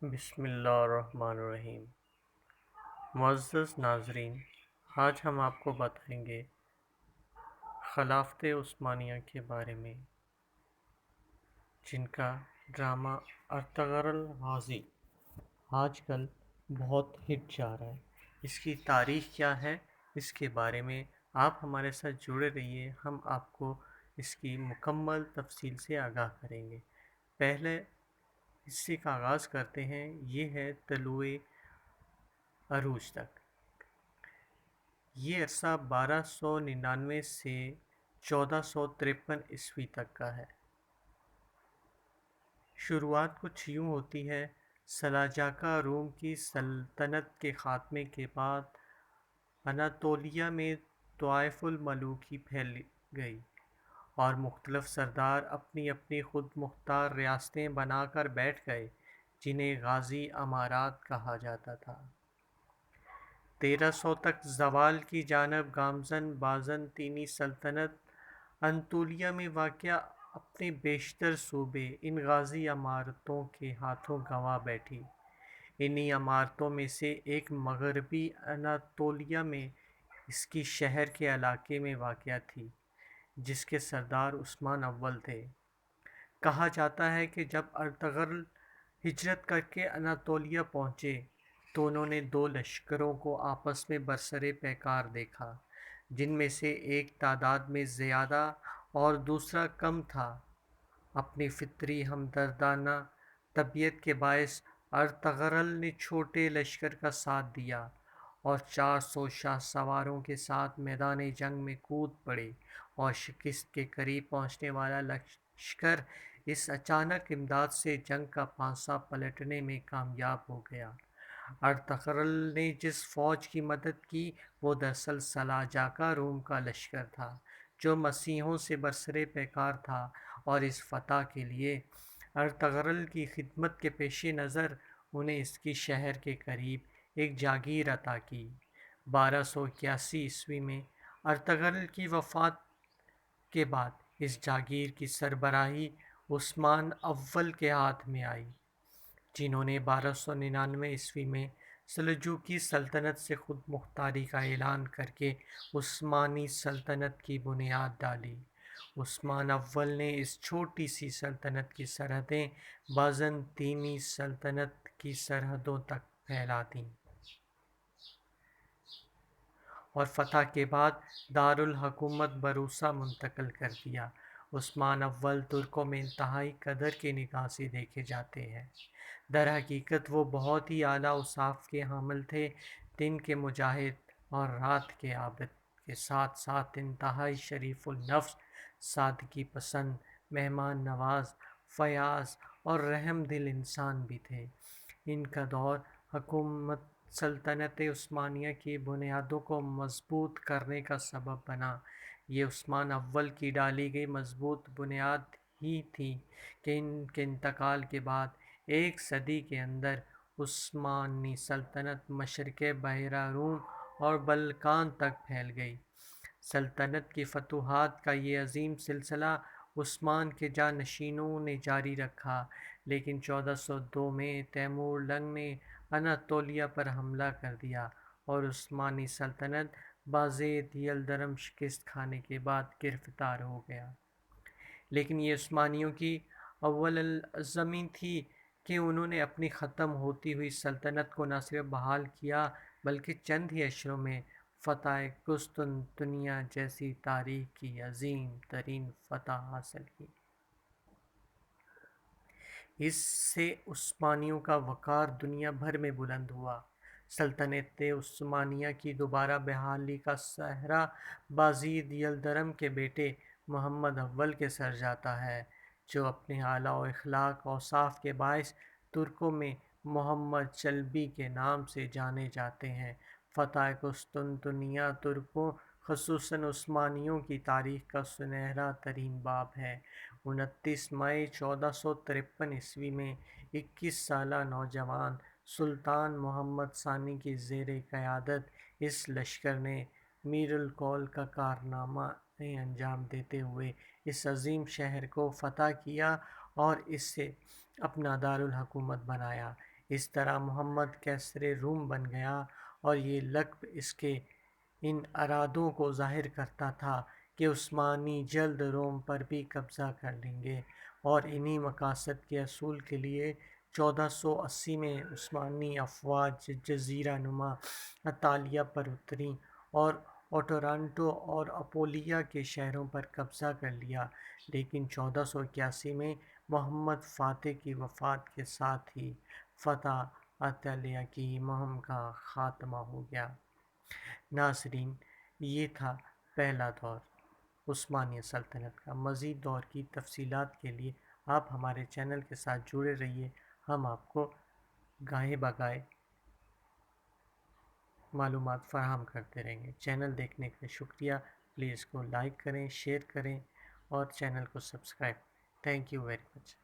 بسم اللہ الرحمن الرحیم۔ معزز ناظرین، آج ہم آپ کو بتائیں گے خلافت عثمانیہ کے بارے میں، جن کا ڈرامہ ارطغرل غازی آج کل بہت ہٹ جا رہا ہے۔ اس کی تاریخ کیا ہے، اس کے بارے میں آپ ہمارے ساتھ جڑے رہیے، ہم آپ کو اس کی مکمل تفصیل سے آگاہ کریں گے۔ پہلے حصے کا آغاز کرتے ہیں، یہ ہے طلوع عروج تک۔ یہ عرصہ 1299 سے 1453 عیسوی تک کا ہے۔ شروعات کچھ یوں ہوتی ہے: سلاجقہ روم کی سلطنت کے خاتمے کے بعد اناطولیہ میں طوائف الملوکی پھیل گئی اور مختلف سردار اپنی اپنی خود مختار ریاستیں بنا کر بیٹھ گئے، جنہیں غازی امارات کہا جاتا تھا۔ 1300 تک زوال کی جانب گامزن بازنطینی سلطنت انطولیہ میں واقع اپنے بیشتر صوبے ان غازی امارتوں کے ہاتھوں گنوا بیٹھی۔ انہی امارتوں میں سے ایک مغربی اناطولیہ میں اس کی شہر کے علاقے میں واقع تھی، جس کے سردار عثمان اول تھے۔ کہا جاتا ہے کہ جب ارطغرل ہجرت کر کے اناطولیہ پہنچے تو انہوں نے دو لشکروں کو آپس میں برسر پیکار دیکھا، جن میں سے ایک تعداد میں زیادہ اور دوسرا کم تھا۔ اپنی فطری ہمدردانہ طبیعت کے باعث ارطغرل نے چھوٹے لشکر کا ساتھ دیا اور 400 شاہ سواروں کے ساتھ میدان جنگ میں کود پڑے، اور شکست کے قریب پہنچنے والا لشکر اس اچانک امداد سے جنگ کا پانسا پلٹنے میں کامیاب ہو گیا۔ ارطغرل نے جس فوج کی مدد کی وہ دراصل سلاجقہ روم کا لشکر تھا، جو مسیحیوں سے برسر پیکار تھا، اور اس فتح کے لیے ارطغرل کی خدمت کے پیش نظر انہیں اس کی شہر کے قریب ایک جاگیر عطا کی۔ 1281 عیسوی میں ارطغرل کی وفات کے بعد اس جاگیر کی سربراہی عثمان اول کے ہاتھ میں آئی، جنہوں نے 1299 عیسوی میں سلجوقی سلطنت سے خود مختاری کا اعلان کر کے عثمانی سلطنت کی بنیاد ڈالی۔ عثمان اول نے اس چھوٹی سی سلطنت کی سرحدیں بازنطینی سلطنت کی سرحدوں تک پھیلا دیں اور فتح کے بعد دارالحکومت بروسا منتقل کر دیا۔ عثمان اول ترکوں میں انتہائی قدر کی نگاہ سے دیکھے جاتے ہیں۔ در حقیقت وہ بہت ہی اعلیٰ اوصاف کے حامل تھے، دن کے مجاہد اور رات کے عابد کے ساتھ ساتھ انتہائی شریف النفس، سادگی پسند، مہمان نواز، فیاض اور رحم دل انسان بھی تھے۔ ان کا دور حکومت سلطنت عثمانیہ کی بنیادوں کو مضبوط کرنے کا سبب بنا۔ یہ عثمان اول کی ڈالی گئی مضبوط بنیاد ہی تھی کہ ان کے انتقال کے بعد ایک صدی کے اندر عثمانی سلطنت مشرق بحیرہ روم اور بلقان تک پھیل گئی۔ سلطنت کی فتوحات کا یہ عظیم سلسلہ عثمان کے جانشینوں نے جاری رکھا، لیکن 1402 میں تیمور لنگ نے اناطولیہ پر حملہ کر دیا اور عثمانی سلطنت بازید یلدرم شکست کھانے کے بعد گرفتار ہو گیا۔ لیکن یہ عثمانیوں کی اول العزمی تھی کہ انہوں نے اپنی ختم ہوتی ہوئی سلطنت کو نہ صرف بحال کیا بلکہ چند ہی اشروں میں فتح قسطنطنیہ جیسی تاریخ کی عظیم ترین فتح حاصل کی۔ اس سے عثمانیوں کا وقار دنیا بھر میں بلند ہوا۔ سلطنت عثمانیہ کی دوبارہ بحالی کا سہرا بازید یلدرم کے بیٹے محمد اول کے سر جاتا ہے، جو اپنے اعلیٰ اخلاق اوصاف کے باعث ترکوں میں محمد چلبی کے نام سے جانے جاتے ہیں۔ فتح قسطنطنیہ ترکوں خصوصاً عثمانیوں کی تاریخ کا سنہرا ترین باب ہے۔ 29 مئی 1453 عیسوی میں 21 سالہ نوجوان سلطان محمد ثانی کی زیر قیادت اس لشکر نے میر الکول کا کارنامہ انجام دیتے ہوئے اس عظیم شہر کو فتح کیا اور اسے اپنا دارالحکومت بنایا۔ اس طرح محمد کیسر روم بن گیا، اور یہ لقب اس کے ان ارادوں کو ظاہر کرتا تھا کہ عثمانی جلد روم پر بھی قبضہ کر لیں گے، اور انہی مقاصد کے حصول کے لیے 1480 میں عثمانی افواج جزیرہ نما انطالیہ پر اتریں اور اوٹرانٹو اور اپولیا کے شہروں پر قبضہ کر لیا، لیکن 1481 میں محمد فاتح کی وفات کے ساتھ ہی فتح انطالیہ کی مہم کا خاتمہ ہو گیا۔ ناظرین، یہ تھا پہلا دور عثمانیہ سلطنت کا۔ مزید دور کی تفصیلات کے لیے آپ ہمارے چینل کے ساتھ جڑے رہیے، ہم آپ کو گاہے بگاہے معلومات فراہم کرتے رہیں گے۔ چینل دیکھنے کا شکریہ، پلیز کو لائک کریں، شیئر کریں اور چینل کو سبسکرائب کریں۔ Thank you very much.